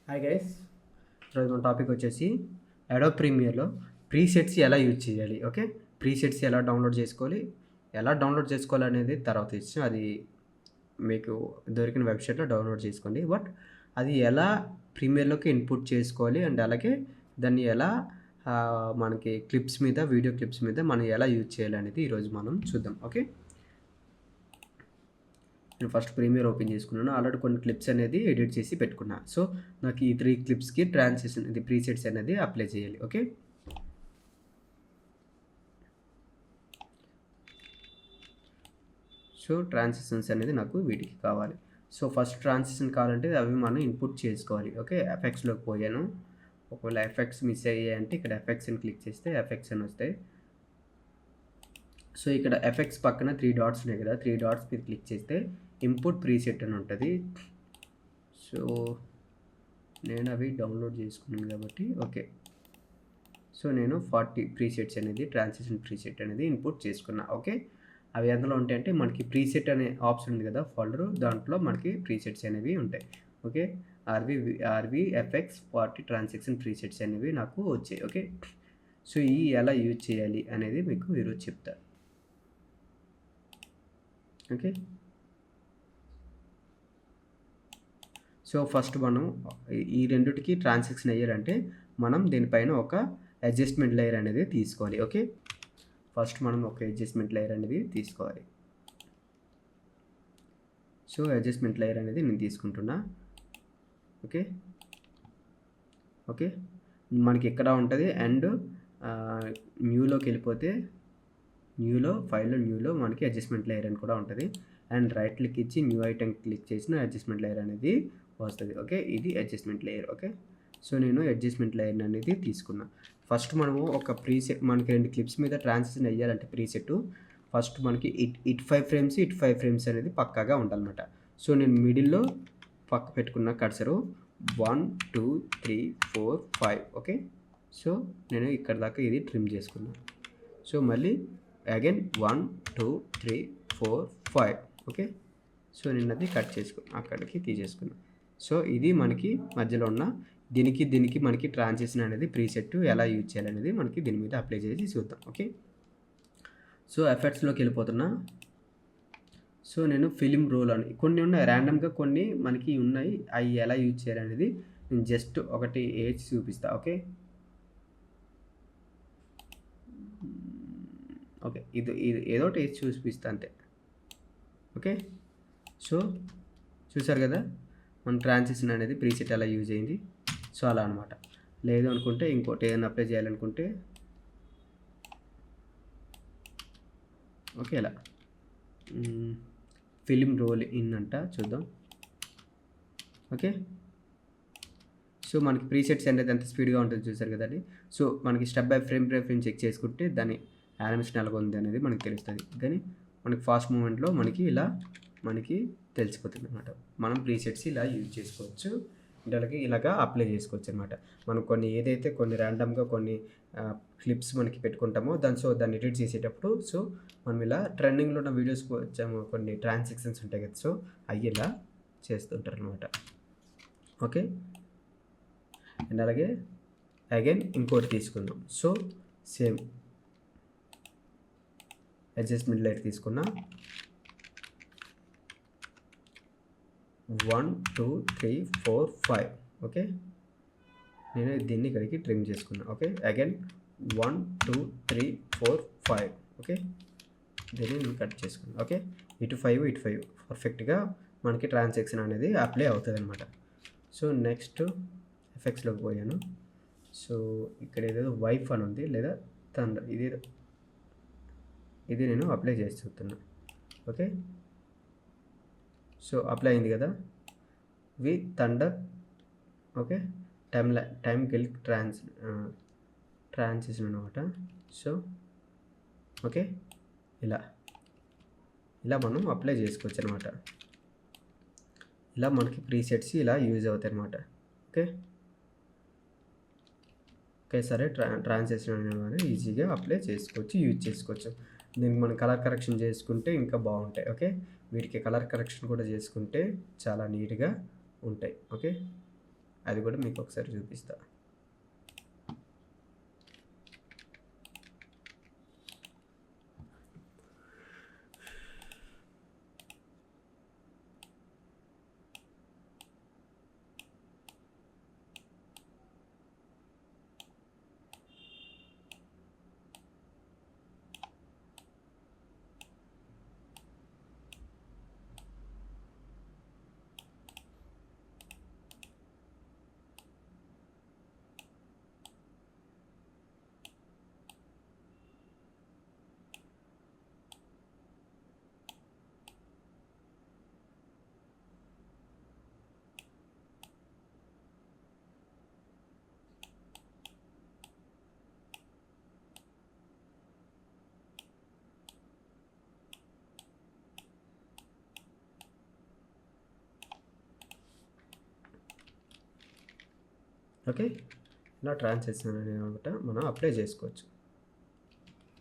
Hi guys, ఈరోజు మన topic వచ్చేసి అడోబ్ ప్రీమియర్లో ప్రీసెట్స్ ఎలా యూజ్ చేయాలి. ఓకే, ప్రీసెట్స్ ఎలా డౌన్లోడ్ చేసుకోవాలనేది తర్వాత ఇచ్చిన అది మీకు దొరికిన వెబ్సైట్లో డౌన్లోడ్ చేసుకోండి. బట్ అది ఎలా ప్రీమియర్లోకి ఇన్పుట్ చేసుకోవాలి అండ్ అలాగే దాన్ని ఎలా మనకి వీడియో క్లిప్స్ మీద మనం ఎలా యూజ్ చేయాలి అనేది ఈరోజు మనం చూద్దాం. ఓకే, నేను ఫస్ట్ ప్రీమియర్ ఓపెన్ చేసుకున్నాను. ఆల్రెడీ కొన్ని క్లిప్స్ అనేది ఎడిట్ చేసి పెట్టుకున్నా. సో నాకు ఈ 3 క్లిప్స్కి ట్రాన్సిషన్ ఇది ప్రీసెట్స్ అనేది అప్లై చేయాలి. ఓకే, సో ట్రాన్సిషన్స్ అనేది నాకు వీటికి కావాలి. సో ఫస్ట్ ట్రాన్సిషన్ కావాలంటే అవి మనం ఇన్పుట్ చేసుకోవాలి. ఓకే, ఎఫెక్ట్స్లోకి పోయాను. ఒకవేళ ఎఫెక్ట్స్ మిస్ అయ్యాయంటే ఇక్కడ ఎఫెక్ట్స్ని క్లిక్ చేస్తే ఎఫెక్ట్స్ అని వస్తాయి. సో ఇక్కడ ఎఫెక్ట్స్ పక్కన 3 డాట్స్ ఉన్నాయి కదా, 3 డాట్స్ మీద క్లిక్ చేస్తే ఇంపుట్ ప్రీసెట్ అని ఉంటుంది. సో నేను అవి డౌన్లోడ్ చేసుకున్నాను కాబట్టి ఓకే. సో నేను 40 ప్రీసెట్స్ అనేది ట్రాన్సిషన్ ప్రీసెట్ అనేది ఇన్పుట్ చేసుకున్నా. ఓకే, అవి ఎందులో ఉంటాయంటే మనకి ప్రీసెట్ అనే ఆప్షన్ ఉంది కదా ఫోల్డరు, దాంట్లో మనకి ప్రీసెట్స్ అనేవి ఉంటాయి. ఓకే, ఆర్వి ఎఫెక్ట్స్ 40 ట్రాన్సాక్షన్ ప్రీసెట్స్ అనేవి నాకు వచ్చాయి. ఓకే, సో ఈ ఎలా యూజ్ చేయాలి అనేది మీకు ఈరోజు చెప్తా. ఓకే, సో ఫస్ట్ మనం ఈ రెండిటికి ట్రాన్సాక్షన్ అయ్యారంటే మనం దీనిపైన ఒక అడ్జస్ట్మెంట్ లేయర్ అనేది తీసుకోవాలి. ఓకే, ఫస్ట్ మనం ఒక అడ్జస్ట్మెంట్ లేయర్ అనేది తీసుకోవాలి. సో అడ్జస్ట్మెంట్ లేయర్ అనేది నేను తీసుకుంటున్నా. ఓకే ఓకే మనకి ఇక్కడ ఉంటుంది అండ్ న్యూలోకి వెళ్ళిపోతే న్యూలో మనకి అడ్జస్ట్మెంట్ లేయర్ అని కూడా ఉంటుంది. అండ్ రైట్ క్లిక్ ఇచ్చి న్యూ ఐటెం క్లిక్ చేసిన అడ్జస్ట్మెంట్ లేయర్ అనేది వస్తుంది. ఓకే, ఇది అడ్జస్ట్మెంట్ లేయర్. ఓకే, సో నేను అడ్జస్ట్మెంట్ లేయర్ అనేది తీసుకున్నా. ఫస్ట్ మనము ఒక ప్రీసెట్ మనకి 2 క్లిప్స్ మీద ట్రాన్సిషన్ అయ్యాలంటే ప్రీసెట్ ఫస్ట్ మనకి ఇట్ 5 ఫ్రేమ్స్ అనేది పక్కాగా ఉండాలన్నమాట. సో నేను మిడిల్లో పక్క పెట్టుకున్న కర్సరు 1 2 3 4 5. ఓకే, సో నేను ఇక్కడ దాకా ఇది ట్రిమ్ చేసుకున్నాను. సో మళ్ళీ అగైన్ 1 2 3 4 5. ఓకే, సో నేను అది కట్ చేసుకున్నాను, అక్కడికి తీసేసుకున్నాను. సో ఇది మనకి మధ్యలో ఉన్న దీనికి మనకి ట్రాన్సిషన్ అనేది ప్రీసెట్ ఎలా యూజ్ చేయాలనేది మనకి దీని మీద అప్లై చేసి చూద్దాం. ఓకే, సో ఎఫెక్ట్స్లోకి వెళ్ళిపోతున్నా. సో నేను ఫిలిం రోల్ అని కొన్ని ఉన్నాయి, ర్యాండమ్గా కొన్ని మనకి ఉన్నాయి, అవి ఎలా యూజ్ చేయాలనేది నేను జస్ట్ ఒకటి వేసి చూపిస్తా. ఓకే ఓకే ఇది ఏదో ఒకటి వేసి చూపిస్తా అంతే. ఓకే, సో చూసారు కదా మన ట్రాన్సిషన్ అనేది ప్రీసెట్ ఎలా యూజ్ అయింది. సో అలా అనమాట. లేదు అనుకుంటే ఇంకోటి ఏదైనా అప్లై చేయాలనుకుంటే ఓకే ఇలా ఫిలిం రోల్ ఇన్ అంట చూద్దాం. ఓకే, సో మనకి ప్రీసెట్స్ అనేది ఎంత స్పీడ్గా ఉంటుంది చూసారు కదండి. సో మనకి స్టెప్ బై ఫ్రేమ్ చెక్ చేసుకుంటే దాని యానిమేషన్ ఎలాగ ఉంది అనేది మనకి తెలుస్తుంది. కానీ మనకి ఫాస్ట్ మూమెంట్లో మనకి తెలిసిపోతుంది అనమాట. మనం ప్రీసెట్స్ ఇలా యూజ్ చేసుకోవచ్చు, వీళ్ళకి ఇలాగా అప్లై చేసుకోవచ్చు అనమాట. మనం కొన్ని ర్యాండమ్గా కొన్ని క్లిప్స్ మనకి పెట్టుకుంటామో దాన్ని ఎడిట్ చేసేటప్పుడు సో మనం ఇలా ట్రెండింగ్లో ఉన్న వీడియోస్ కొన్ని ట్రాన్సాక్షన్స్ ఉంటాయి కదా, సో అవి ఇలా చేస్తుంటారు అనమాట. ఓకే, అండ్ అలాగే అగైన్ ఇంకోటి తీసుకుందాం. సో సేమ్ అడ్జస్ట్మెంట్ లేయర్ తీసుకున్నా. 1 2 3 4 5. ఓకే, నేను దీన్ని ఇక్కడికి ట్రిమ్ చేసుకున్నా. Okay, again 1 2 3 4 5. ఓకే, దీన్ని నేను కట్ చేసుకున్నా. ఓకే, ఇటు 5 పర్ఫెక్ట్గా మనకి ట్రాన్సాక్షన్ అనేది అప్లై అవుతుంది అనమాట. సో నెక్స్ట్ ఎఫెక్ట్స్లోకి పోయాను. సో ఇక్కడ ఏదేదో వైఫ్ అని ఉంది లేదా థండర్, ఇది నేను అప్లై చేసి చూస్తున్నా. ఓకే, సో అప్లై అయింది కదా విత్ థండర్. ఓకే, టైంకి వెళ్ళి ట్రాన్సిషన్ అనమాట. సో ఓకే ఇలా మనం అప్లై చేసుకోవచ్చు అనమాట. ఇలా మనకి ప్రీసెట్స్ ఇలా యూజ్ అవుతాయి అనమాట. ఓకే సరే, ట్రాన్సాక్షన్ అనేది ఈజీగా అప్లై చేసుకోవచ్చు, యూజ్ చేసుకోవచ్చు. దీనికి మనం కలర్ కరెక్షన్ చేసుకుంటే ఇంకా బాగుంటాయి. ఓకే, వీటికి కలర్ కరెక్షన్ కూడా చేసుకుంటే చాలా నీట్గా ఉంటాయి. ఓకే, అది కూడా మీకు ఒకసారి చూపిస్తా. ఓకే, ఇలా ట్రాన్సాక్షన్ అనేది అనమాట మనం అప్లై చేసుకోవచ్చు.